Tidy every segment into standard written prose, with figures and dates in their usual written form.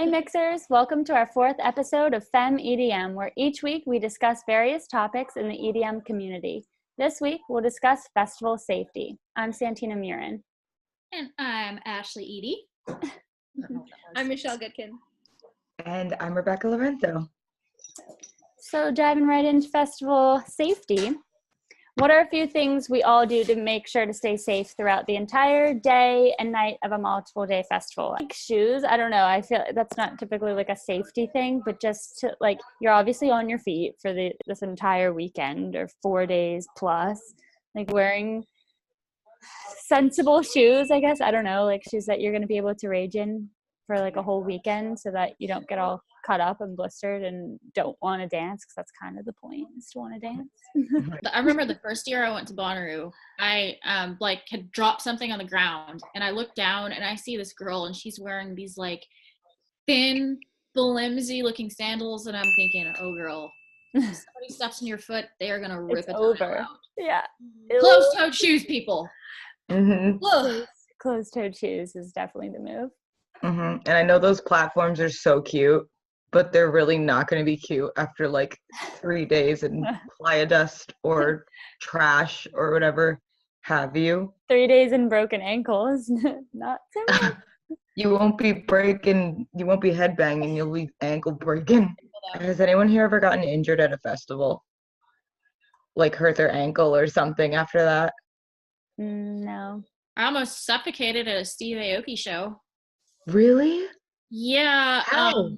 Mixers, welcome to our 4th episode of FEM EDM, where each week we discuss various topics in the EDM community. This week, we'll discuss festival safety. I'm Santina Murin. And I'm Ashley Edie. I'm Michelle Goodkin. And I'm Rebecca Lorenzo. So diving right into festival safety, what are a few things we all do to make sure to stay safe throughout the entire day and night of a multiple day festival? Like shoes, I don't know. I feel that's not typically like a safety thing, but just to, like, you're obviously on your feet for this entire weekend or 4 days plus. Like wearing sensible shoes, I guess. I don't know, like shoes that you're going to be able to rage in for like a whole weekend so that you don't get all cut up and blistered and don't want to dance, because that's kind of the point, is to want to dance. I remember the first year I went to Bonnaroo, I had dropped something on the ground and I looked down and I see this girl and she's wearing these like thin, flimsy looking sandals, and I'm thinking, oh girl, if somebody steps in your foot, they are gonna rip It's it over. out. Yeah. Closed-toed shoes, people. Mm-hmm. Closed-toed shoes is definitely the move. Mm-hmm. And I know those platforms are so cute, but they're really not going to be cute after like 3 days in playa dust or trash or whatever have you. 3 days in broken ankles. Not so much. You won't be headbanging, you'll be ankle breaking. Has anyone here ever gotten injured at a festival? Like hurt their ankle or something after that? No. I almost suffocated at a Steve Aoki show. Really? Yeah. How?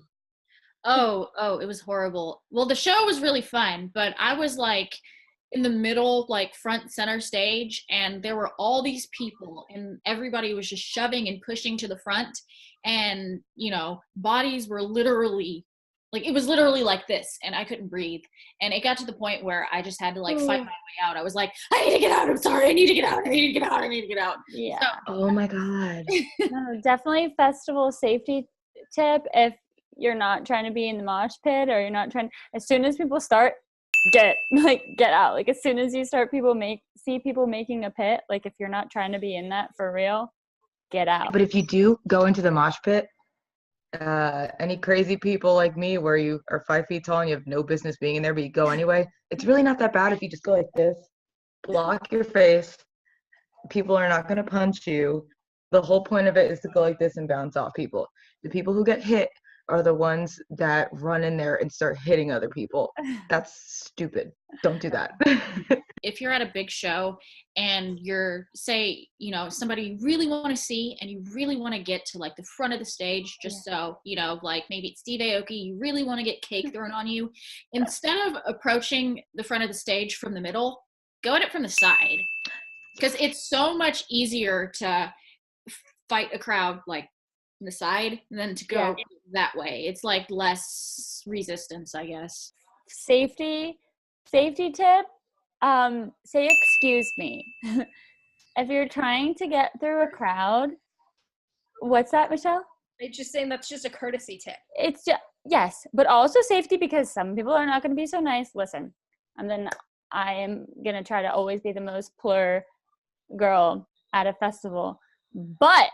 Oh, it was horrible. Well, the show was really fun, but I was like in the middle, like front center stage, and there were all these people and everybody was just shoving and pushing to the front, and bodies were literally like, it was literally like this, and I couldn't breathe, and it got to the point where I just had to like fight my way out. I was like, I need to get out, I'm sorry, I need to get out. Yeah. So, oh my god. No, definitely festival safety tip: if you're not trying to be in the mosh pit, or you're not trying, as soon as people start, get out. Like as soon as you start see people making a pit, like if you're not trying to be in that for real, get out. But if you do go into the mosh pit, any crazy people like me where you are 5 feet tall and you have no business being in there, but you go anyway, it's really not that bad if you just go like this, block your face. People are not going to punch you. The whole point of it is to go like this and bounce off people. The people who get hit are the ones that run in there and start hitting other people. That's stupid. Don't do that. If you're at a big show and you're, say, somebody you really want to see and you really want to get to like the front of the stage, just so, like maybe it's Steve Aoki, you really want to get cake thrown on you, instead of approaching the front of the stage from the middle, go at it from the side. Because it's so much easier to fight a crowd like on the side than to go that way. It's like less resistance, I guess. Safety tip, say excuse me. If you're trying to get through a crowd, what's that, Michelle? I'm just saying that's just a courtesy tip. It's just, yes, but also safety, because some people are not going to be so nice. Listen, and then I am going to try to always be the most PLUR girl at a festival, but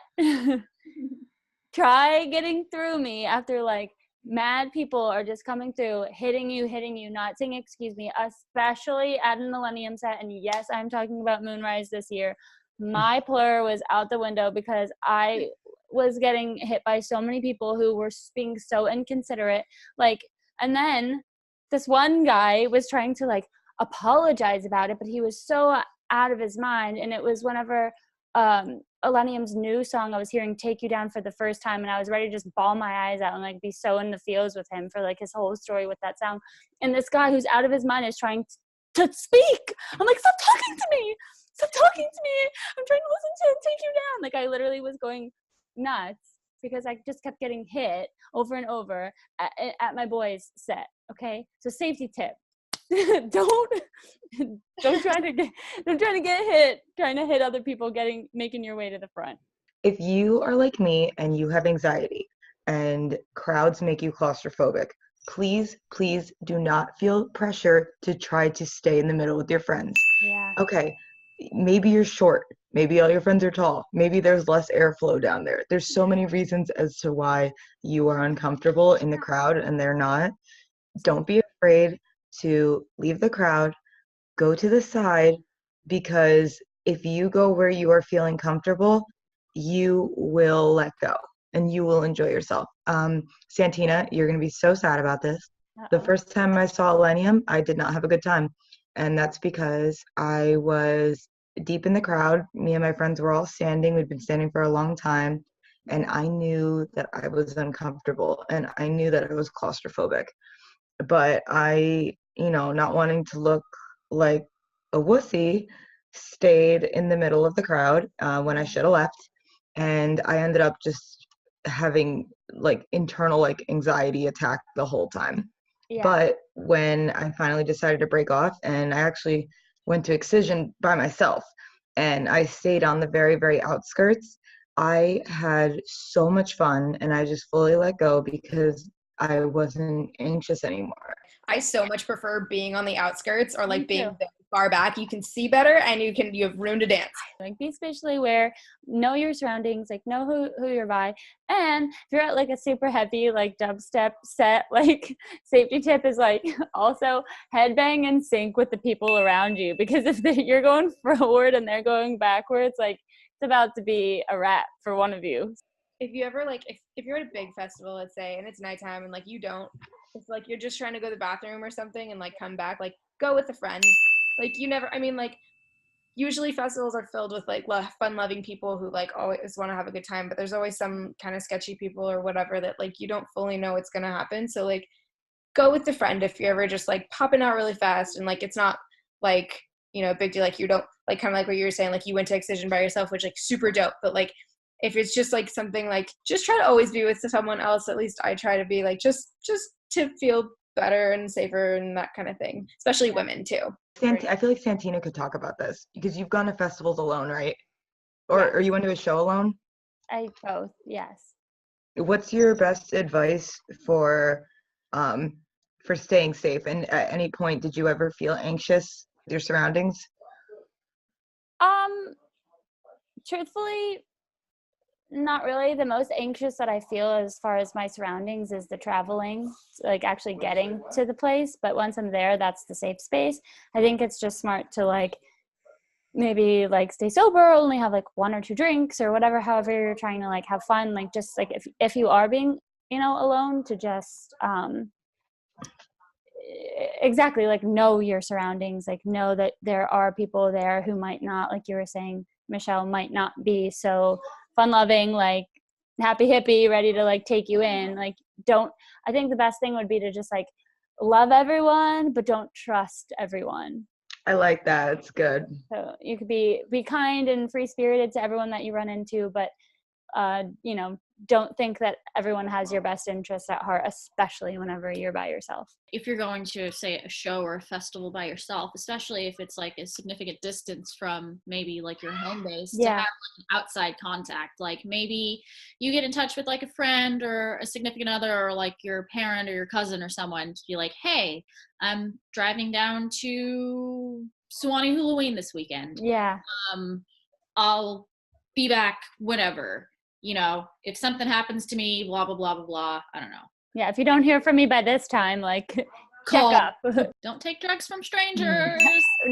try getting through me after like mad people are just coming through, hitting you, not saying excuse me, especially at a Millennium set. And yes, I'm talking about Moonrise this year. My PLUR was out the window because I was getting hit by so many people who were being so inconsiderate. Like, and then this one guy was trying to like apologize about it, but he was so out of his mind. And it was whenever Elenium's new song, I was hearing Take You Down for the first time, and I was ready to just bawl my eyes out and like be so in the feels with him for like his whole story with that song. And this guy who's out of his mind is trying to speak. I'm like, stop talking to me. Stop talking to me. I'm trying to listen to Take You Down. Like I literally was going nuts because I just kept getting hit over and over at my boys' set. Okay, so safety tip. don't try to get hit trying to hit other people making your way to the front. If you are like me and you have anxiety and crowds make you claustrophobic, please do not feel pressure to try to stay in the middle with your friends. Yeah. Okay, maybe you're short, maybe all your friends are tall, maybe there's less airflow down there. There's so many reasons as to why you are uncomfortable in the crowd and they're not. Don't be afraid to leave the crowd, go to the side, because if you go where you are feeling comfortable, you will let go and you will enjoy yourself. Santina, you're going to be so sad about this. The first time I saw Elenium, I did not have a good time. And that's because I was deep in the crowd. Me and my friends were all standing. We'd been standing for a long time. And I knew that I was uncomfortable and I knew that I was claustrophobic. But I, not wanting to look like a wussy, stayed in the middle of the crowd when I should have left. And I ended up just having like internal like anxiety attack the whole time. Yeah. But when I finally decided to break off, and I actually went to Excision by myself and I stayed on the very, very outskirts, I had so much fun and I just fully let go because I wasn't anxious anymore. I so much prefer being on the outskirts or like being far back. You can see better and you have room to dance. Like be spatially aware, know your surroundings, like know who you're by. And if you're at like a super heavy like dubstep set, like safety tip is like also headbang in sync with the people around you, because if you're going forward and they're going backwards, like it's about to be a wrap for one of you. If you ever like if you're at a big festival, let's say, and it's nighttime and like it's like you're just trying to go to the bathroom or something and like come back, like go with a friend. Like usually festivals are filled with like fun-loving people who like always want to have a good time, but there's always some kind of sketchy people or whatever that like you don't fully know what's gonna happen. So like go with a friend if you're ever just like popping out really fast and like it's not like a big deal, like you don't like kind of like what you were saying, like you went to Excision by yourself, which like super dope, but like if it's just like something like just try to always be with someone else. At least I try to be like just to feel better and safer and that kind of thing, especially women too. I feel like Santina could talk about this because you've gone to festivals alone, right? Or you went to a show alone? I both, yes. What's your best advice for staying safe? And at any point, did you ever feel anxious with your surroundings? Truthfully, not really. The most anxious that I feel as far as my surroundings is the traveling, like actually getting to the place. But once I'm there, that's the safe space. I think it's just smart to like maybe like stay sober, only have like 1 or 2 drinks or whatever, however you're trying to like have fun. Like just like if you are being, alone, to just exactly like know your surroundings, like know that there are people there who might not, like you were saying, Michelle, might not be so fun loving, like happy hippie, ready to like take you in. Like I think the best thing would be to just like love everyone, but don't trust everyone. I like that. It's good. So you could be kind and free spirited to everyone that you run into, but don't think that everyone has your best interests at heart, especially whenever you're by yourself. If you're going to, say, a show or a festival by yourself, especially if it's like a significant distance from maybe like your home base, to have like an outside contact. Like maybe you get in touch with like a friend or a significant other or like your parent or your cousin or someone to be like, hey, I'm driving down to Suwannee Halloween this weekend. Yeah. I'll be back whenever. If something happens to me, blah, blah, blah, blah, blah, I don't know. Yeah, if you don't hear from me by this time, like, Call. up. Don't take drugs from strangers.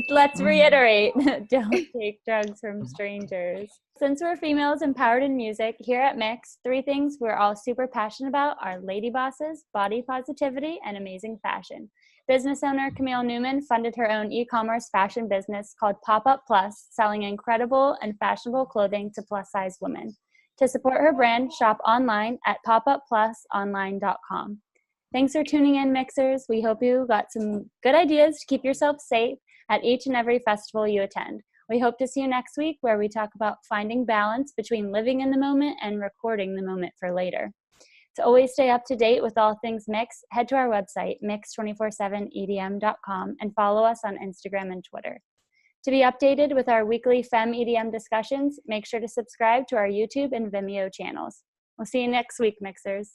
Let's reiterate, don't take drugs from strangers. Since we're females empowered in music, here at Mix, 3 things we're all super passionate about are lady bosses, body positivity, and amazing fashion. Business owner Camille Newman funded her own e-commerce fashion business called Pop-Up Plus, selling incredible and fashionable clothing to plus-size women. To support her brand, shop online at popupplusonline.com. Thanks for tuning in, Mixers. We hope you got some good ideas to keep yourself safe at each and every festival you attend. We hope to see you next week, where we talk about finding balance between living in the moment and recording the moment for later. To always stay up to date with all things Mix, head to our website, mix247edm.com, and follow us on Instagram and Twitter. To be updated with our weekly FEM EDM discussions, make sure to subscribe to our YouTube and Vimeo channels. We'll see you next week, Mixers.